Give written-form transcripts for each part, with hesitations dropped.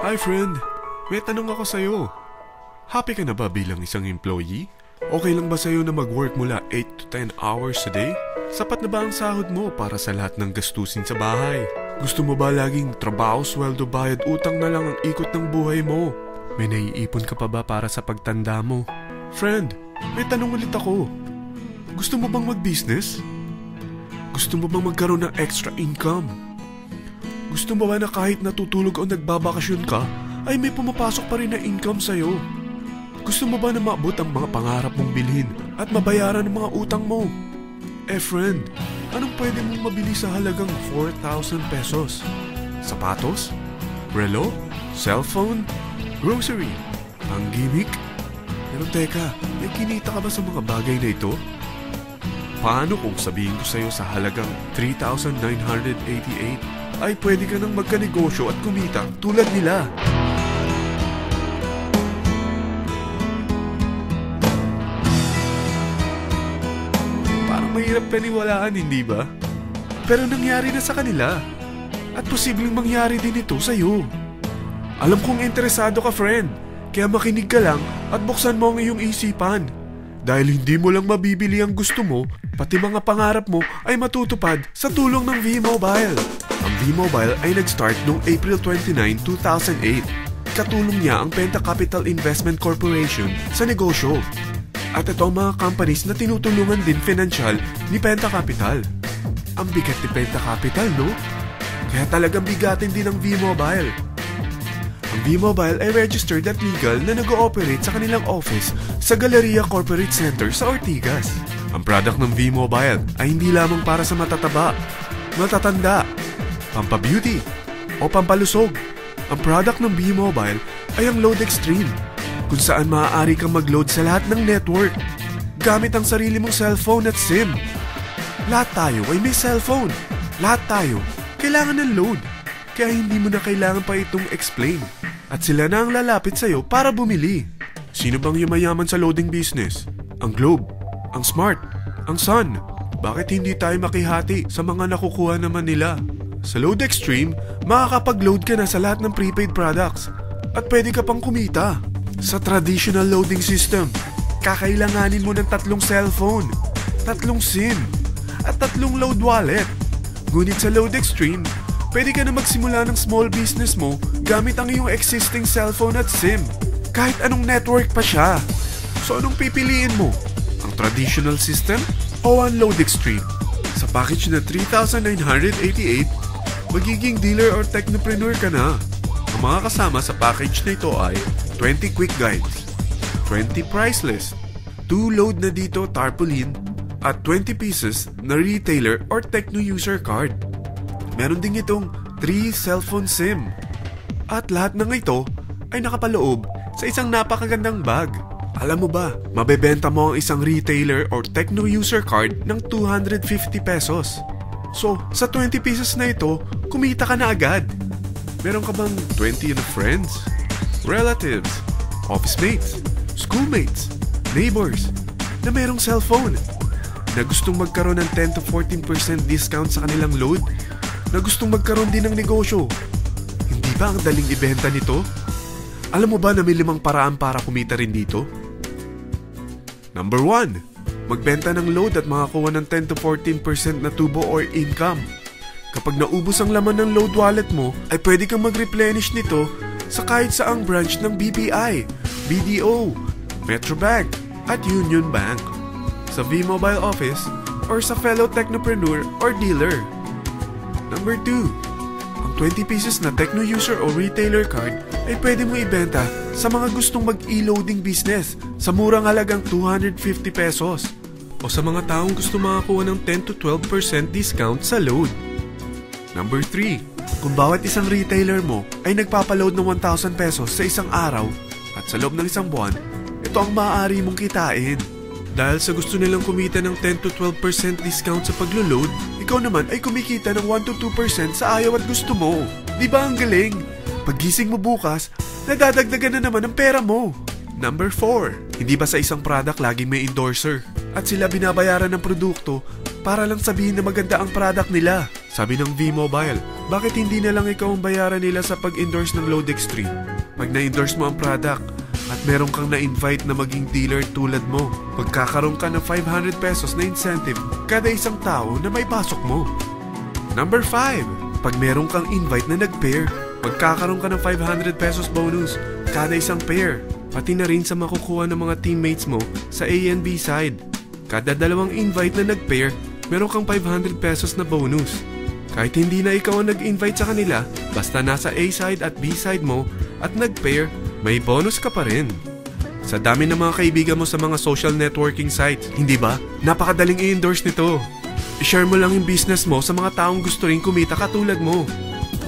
Hi friend, may tanong ako sa'yo. Happy ka na ba bilang isang employee? Okay lang ba sa'yo na mag-work mula 8 to 10 hours a day? Sapat na ba ang sahod mo para sa lahat ng gastusin sa bahay? Gusto mo ba laging trabaho, sweldo, bayad, utang na lang ang ikot ng buhay mo? May naiipon ka pa ba para sa pagtanda mo? Friend, may tanong ulit ako. Gusto mo bang mag-business? Gusto mo bang magkaroon ng extra income? Gusto mo ba na kahit natutulog o nagbabakasyon ka, ay may pumapasok pa rin na income sa'yo? Gusto mo ba na maabot ang mga pangarap mong bilhin at mabayaran ang mga utang mo? Friend, anong pwede mong mabili sa halagang 4,000 pesos? Sapatos? Relo? Cellphone? Grocery? Ang gimmick? Pero teka, may kinita ka ba sa mga bagay na ito? Paano kung sabihin ko sa'yo sa halagang 3,988 ay pwede ka nang magkanegosyo at kumita tulad nila? Mahirap paniwalaan, hindi ba? Pero nangyari na sa kanila. At posibleng mangyari din ito sa'yo. Alam kong interesado ka, friend. Kaya makinig ka lang at buksan mo ang iyong isipan. Dahil hindi mo lang mabibili ang gusto mo, pati mga pangarap mo ay matutupad sa tulong ng V-Mobile. Ang V-Mobile ay nag-start noong April 29, 2008. Katulong niya ang Penta Capital Investment Corporation sa negosyo. At ito ang mga companies na tinutulungan din financial ni Penta Capital. Ang bigat ni Penta Capital, no? Kaya talagang bigatin din ang V-Mobile. Ang V-Mobile ay registered at legal na nag-ooperate sa kanilang office sa Galleria Corporate Center sa Ortigas. Ang product ng V-Mobile ay hindi lamang para sa matataba, matatanda, pampabeauty, o pampalusog. Ang product ng V-Mobile ay ang Load Extreme, kung saan maaari kang mag-load sa lahat ng network gamit ang sarili mong cellphone at SIM. Lahat tayo ay may cellphone. Lahat tayo kailangan ng load. Kaya hindi mo na kailangan pa itong explain. At sila na ang lalapit sa'yo para bumili. Sino bang yumayaman sa loading business? Ang Globe, ang Smart, ang Sun. Bakit hindi tayo makihati sa mga nakukuha naman nila? Sa Load Extreme, makakapag-load ka na sa lahat ng prepaid products. At pwede ka pang kumita. Sa traditional loading system, kakailanganin mo ng 3 cellphone, 3 SIM, at 3 load wallet. Ngunit sa Load Extreme, pwede ka na magsimula ng small business mo gamit ang iyong existing cellphone at SIM. Kahit anong network pa siya. So anong pipiliin mo? Ang traditional system o ang Load Extreme? Sa package na 3,988, magiging dealer or technopreneur ka na. Ang mga kasama sa package na ito ay 20 quick guides, 20 price list, 2 load na dito tarpaulin, at 20 pieces na retailer or techno user card. Meron din itong 3 cellphone SIM. At lahat ng ito ay nakapaloob sa isang napakagandang bag. Alam mo ba, mabebenta mo ang isang retailer or techno user card ng 250 pesos. So, sa 20 pieces na ito, kumita ka na agad. Meron ka bang 20 na friends, relatives, office mates, schoolmates, neighbors na merong cellphone, na gustong magkaroon ng 10 to 14% discount sa kanilang load, na gustong magkaroon din ng negosyo? Hindi ba ang daling ibenta nito? Alam mo ba na may 5 paraan para kumita rin dito? Number 1, magbenta ng load at makakuha ng 10 to 14% na tubo or income. Kapag naubos ang laman ng load wallet mo, ay pwede kang mag-replenish nito sa kahit saang branch ng BPI, BDO, Metrobank, at Union Bank, sa V-Mobile office, or sa fellow technopreneur or dealer. Number 2, ang 20 pieces na techno user o retailer card ay pwede mo ibenta sa mga gustong mag-e-loading business sa murang halagang 250 pesos, o sa mga taong gusto makakuha ng 10 to 12% discount sa load. Number 3, kung bawat isang retailer mo ay nagpapaload ng 1,000 pesos sa isang araw at sa loob ng isang buwan, ito ang maaari mong kitain. Dahil sa gusto nilang kumita ng 10 to 12% discount sa paglo-load, ikaw naman ay kumikita ng 1 to 2% sa ayaw at gusto mo. Di ba ang galing? Paggising mo bukas, nadadagdagan na naman ang pera mo. Number 4, hindi ba sa isang product laging may endorser? At sila binabayaran ng produkto para lang sabihin na maganda ang product nila. Sabi ng V-Mobile, bakit hindi na lang ikaw ang bayaran nila sa pag-endorse ng Load Extreme? Pag na-endorse mo ang product at meron kang na-invite na maging dealer tulad mo, magkakaroon ka ng 500 pesos na incentive kada isang tao na may pasok mo. Number 5. Pag meron kang invite na nag-pair, magkakaroon ka ng 500 pesos bonus kada isang pair, pati na rin sa makukuha ng mga teammates mo sa A and B side. Kada dalawang invite na nag-pair, meron kang 500 pesos na bonus. Kahit hindi na ikaw ang nag-invite sa kanila, basta nasa A side at B side mo at nag-pair, may bonus ka pa rin. Sa dami ng mga kaibigan mo sa mga social networking sites, hindi ba? Napakadaling i-endorse nito. I-share mo lang yung business mo sa mga taong gusto rin kumita katulad mo.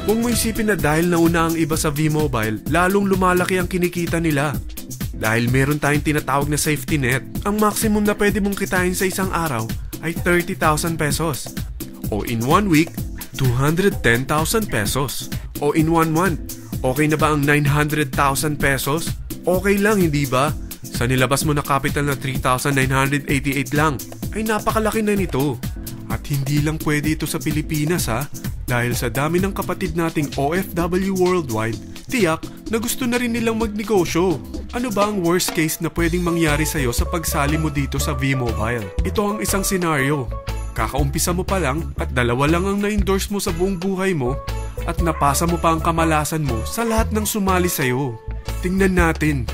Huwag mo isipin na dahil nauna ang iba sa V-Mobile, lalong lumalaki ang kinikita nila. Dahil meron tayong tinatawag na safety net, ang maximum na pwede mong kitain sa isang araw ay 30,000 pesos. O in 1 week, 210,000 pesos. O in 1 month, okay na ba ang 900,000 pesos? Okay lang, hindi ba? Sa nilabas mo na capital na 3,988 lang, ay napakalaki na nito. At hindi lang pwede ito sa Pilipinas ha, dahil sa dami ng kapatid nating OFW worldwide, tiyak na gusto na rin nilang magnegosyo. Ano ba ang worst case na pwedeng mangyari sa'yo sa pagsali mo dito sa V-Mobile? Ito ang isang senaryo. Kakaumpisa mo pa lang at 2 lang ang na-endorse mo sa buong buhay mo at napasa mo pa ang kamalasan mo sa lahat ng sumali sa'yo. Tingnan natin.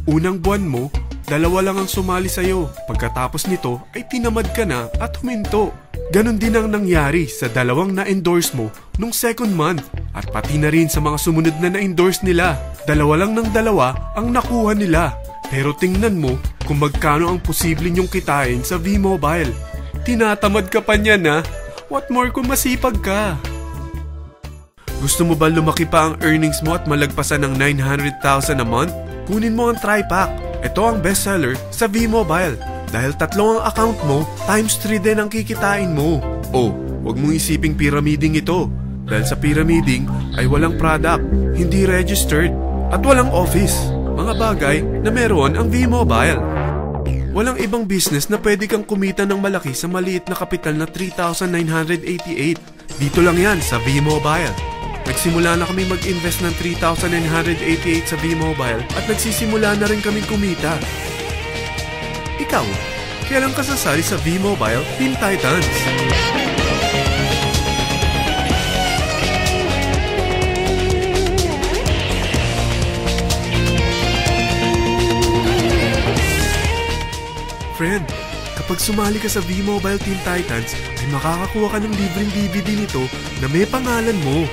Unang buwan mo, 2 lang ang sumali sa'yo. Pagkatapos nito ay tinamad ka na at huminto. Ganon din ang nangyari sa 2 na-endorse mo nung second month at pati na rin sa mga sumunod na na-endorse nila. 2 lang ng 2 ang nakuha nila. Pero tingnan mo kung magkano ang posible nyong kitain sa V-Mobile. Tinatamad ka pa niyan ha? What more kung masipag ka? Gusto mo ba lumaki pa ang earnings mo at malagpasan ng 900,000 a month? Kunin mo ang TriPack. Ito ang bestseller sa V-Mobile. Dahil 3 ang account mo, times 3 din ang kikitain mo. Oh, wag mong isiping pyramiding ito. Dahil sa pyramiding ay walang product, hindi registered, at walang office. Mga bagay na meron ang V-Mobile. Walang ibang business na pwede kang kumita ng malaki sa maliit na kapital na 3,988. Dito lang yan sa V-Mobile. Nagsimula na kami mag-invest ng 3,988 sa V-Mobile at nagsisimula na rin kaming kumita. Ikaw, kailan ka sasali sa V-Mobile Team Titans? Friend, kapag sumali ka sa V-Mobile Team Titans, ay makakakuha ka ng libreng DVD nito na may pangalan mo.